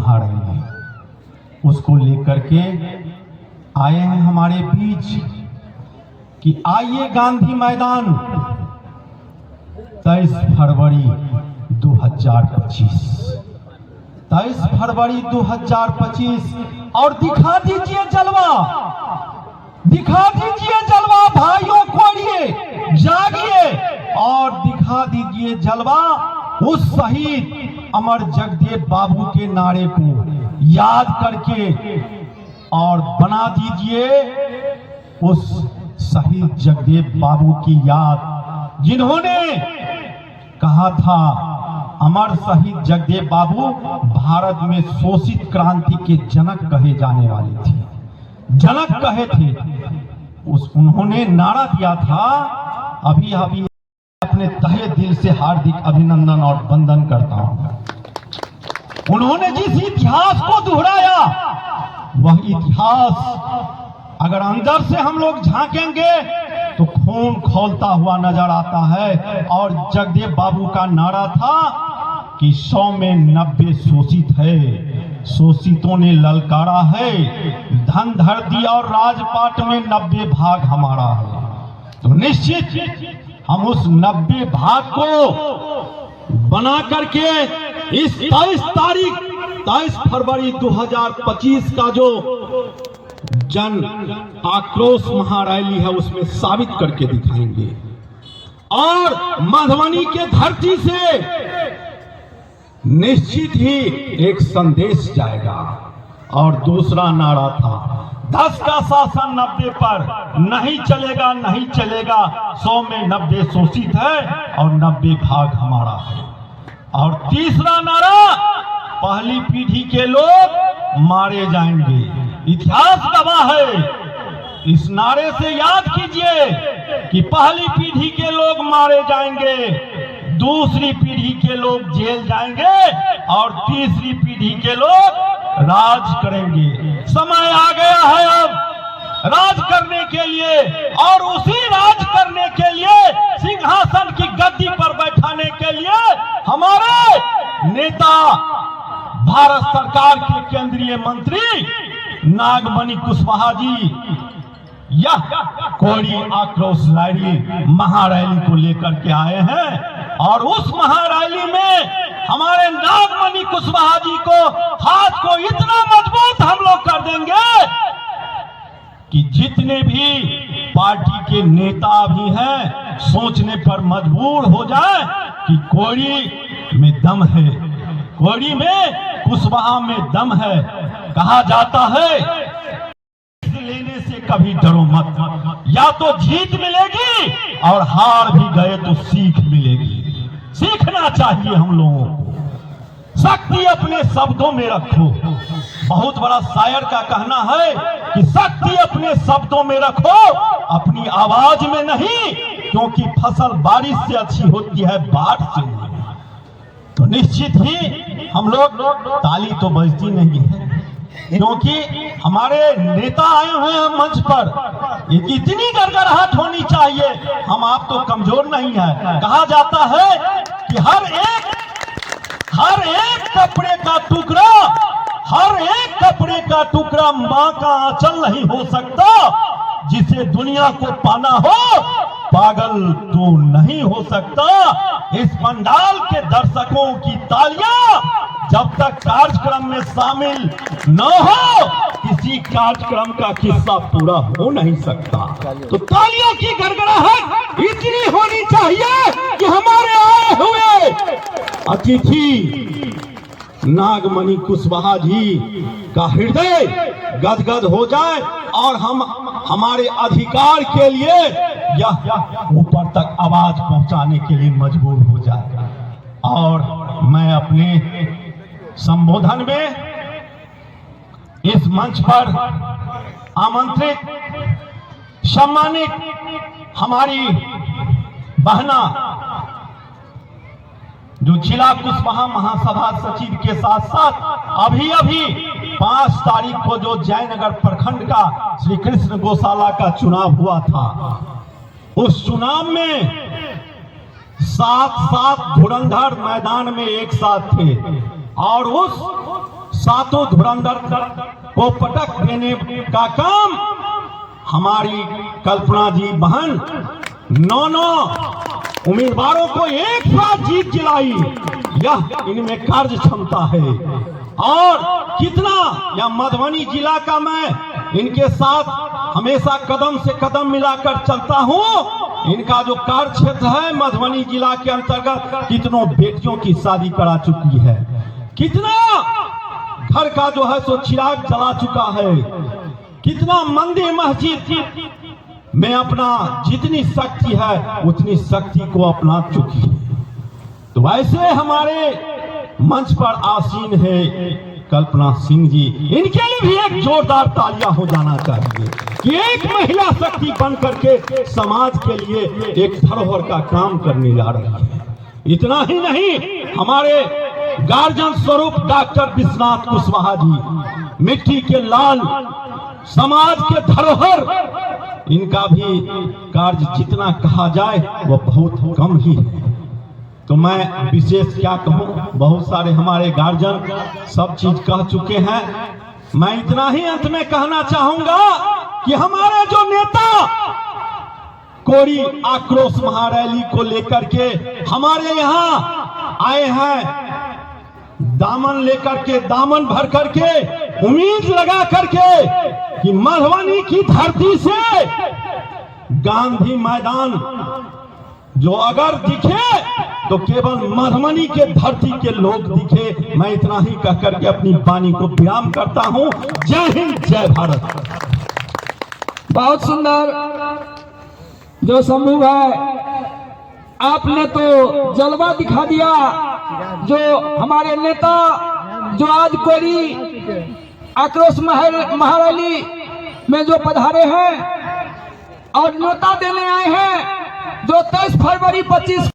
महारैली, उसको लेकर के आए हैं हमारे बीच कि आइए गांधी मैदान 23 फरवरी 2025, 23 फरवरी 2025 और दिखा दीजिए जलवा, दिखा दीजिए जलवा भाइयों, कोड़िए जागिए और दिखा दीजिए जलवा उस शहीद अमर जगदेव बाबू के नारे को याद करके, और बना दीजिए उस शहीद जगदेव बाबू की याद जिन्होंने कहा था, अमर शहीद जगदेव बाबू भारत में शोषित क्रांति के जनक कहे जाने वाले थे, जनक कहे थे। उन्होंने नारा दिया था, अभी अभी अपने तहे दिल से हार्दिक अभिनंदन और वंदन करता हूं। उन्होंने जिस इतिहास को दोहराया, वह इतिहास अगर अंदर से हम लोग झांकेंगे तो खून खौलता हुआ नजर आता है। और जगदेव बाबू का नारा था कि 100 में 90 शोषित है, शोषितों ने ललकारा है, धन धरती और राजपाट में 90 भाग हमारा है। तो निश्चित हम उस 90 भाग को बना करके इस 23 फरवरी 2025 का जो जन आक्रोश महारैली है उसमें साबित करके दिखाएंगे। और मधुबनी के धरती से निश्चित ही एक संदेश जाएगा। और दूसरा नारा था, 10 का शासन 90 पर नहीं चलेगा, नहीं चलेगा, 100 में 90 शोषित है और 90 भाग हमारा है। और तीसरा नारा, पहली पीढ़ी के लोग मारे जाएंगे। इतिहास गवाह है, इस नारे से याद कीजिए कि पहली पीढ़ी के लोग मारे जाएंगे, दूसरी पीढ़ी के लोग जेल जाएंगे और तीसरी पीढ़ी के लोग राज करेंगे। समय आ गया है अब राज करने के लिए, और उसी राज करने के लिए, सिंहासन की गद्दी पर बैठाने के लिए हमारे नेता भारत सरकार के केंद्रीय मंत्री नागमणि कुशवाहा जी यह कोड़ी आक्रोश रैली महारैली को लेकर के आए हैं। और उस महारैली में हमारे नागमणि कुशवाहा जी को हाथ को इतना मजबूत हम लोग कर देंगे कि जितने भी पार्टी के नेता भी हैं सोचने पर मजबूर हो जाए कि कोड़ी में दम है, कोड़ी में कुशवाहा में दम है। कहा जाता है लेने से कभी डरो मत, या तो जीत मिलेगी और हार भी गए तो सीख मिलेगी। सीखना चाहिए हम लोगों को, शक्ति अपने शब्दों में रखो। बहुत बड़ा शायर का कहना है कि शक्ति अपने शब्दों में रखो, अपनी आवाज में नहीं, क्योंकि फसल बारिश से अच्छी होती है बाढ़ से नहीं। तो निश्चित ही हम लोग, ताली तो बजती नहीं है क्योंकि हमारे नेता आए हुए हैं मंच पर, इतनी गड़गड़ाहट होनी चाहिए। हम आप तो कमजोर नहीं है। कहा जाता है कि हर एक कपड़े का टुकड़ा, हर एक कपड़े का टुकड़ा माँ का आंचल नहीं हो सकता। जिसे दुनिया को पाना हो पागल तो नहीं हो सकता। इस पंडाल के दर्शकों की तालियां जब तक कार्यक्रम में शामिल न हो, किसी कार्यक्रम का किस्सा पूरा हो नहीं सकता। तो तालियों की गड़गड़ाहट इतनी होनी चाहिए कि हमारे आए हुए अतिथि नागमणि कुशवाहा जी का हृदय गदगद हो जाए और हम हमारे अधिकार के लिए यह ऊपर तक आवाज पहुंचाने के लिए मजबूर हो जाए। और मैं अपने संबोधन में इस मंच पर आमंत्रित सम्मानित हमारी बहना जो जिला कुशवाहा महासभा सचिव के साथ साथ अभी 5 तारीख को जो जयनगर प्रखंड का श्री कृष्ण गौशाला का चुनाव हुआ था, उस चुनाव में 7 धुरंधर मैदान में एक साथ थे और उस सातों धुरंधर को पटक देने का काम हमारी कल्पना जी बहन 9 उम्मीदवारों को एक साथ जीत दिलाई। यह इनमें कार्य क्षमता है। और कितना यह मधुबनी जिला का मैं इनके साथ हमेशा कदम से कदम मिलाकर चलता हूं। इनका जो कार्य क्षेत्र है मधुबनी जिला के अंतर्गत कितनों बेटियों की शादी करा चुकी है, कितना घर का जो है सो चिराग जला चुका है, कितना मंदिर मस्जिद में अपना जितनी शक्ति है उतनी शक्ति को अपना चुकी है। तो वैसे हमारे मंच पर आसीन है कल्पना सिंह जी, इनके लिए भी एक जोरदार तालियां हो जाना चाहिए कि एक महिला शक्ति बन करके समाज के लिए एक धरोहर का काम करने जा रही है। इतना ही नहीं, हमारे गार्जियन स्वरूप डॉक्टर विश्वनाथ कुशवाहा जी मिट्टी के लाल, समाज के धरोहर, इनका भी कार्य जितना कहा जाए वह बहुत कम ही है। तो मैं विशेष क्या कहूं, बहुत सारे हमारे गार्जियन सब चीज कह चुके हैं। मैं इतना ही अंत में कहना चाहूंगा कि हमारे जो नेता कोरी आक्रोश महारैली को लेकर के हमारे यहाँ आए हैं, दामन लेकर के, दामन भर करके, उम्मीद लगा करके कि मधुबनी की धरती से गांधी मैदान जो अगर दिखे तो केवल मधुबनी के धरती के लोग दिखे। मैं इतना ही कह करके अपनी वाणी को विराम करता हूं। जय हिंद, जय भारत। बहुत सुंदर जो शंभू भाई, आपने तो जलवा दिखा दिया। जो हमारे नेता जो आज कोरी आक्रोश महारैली में जो पधारे हैं और न्योता देने आए हैं, जो 23 फरवरी 25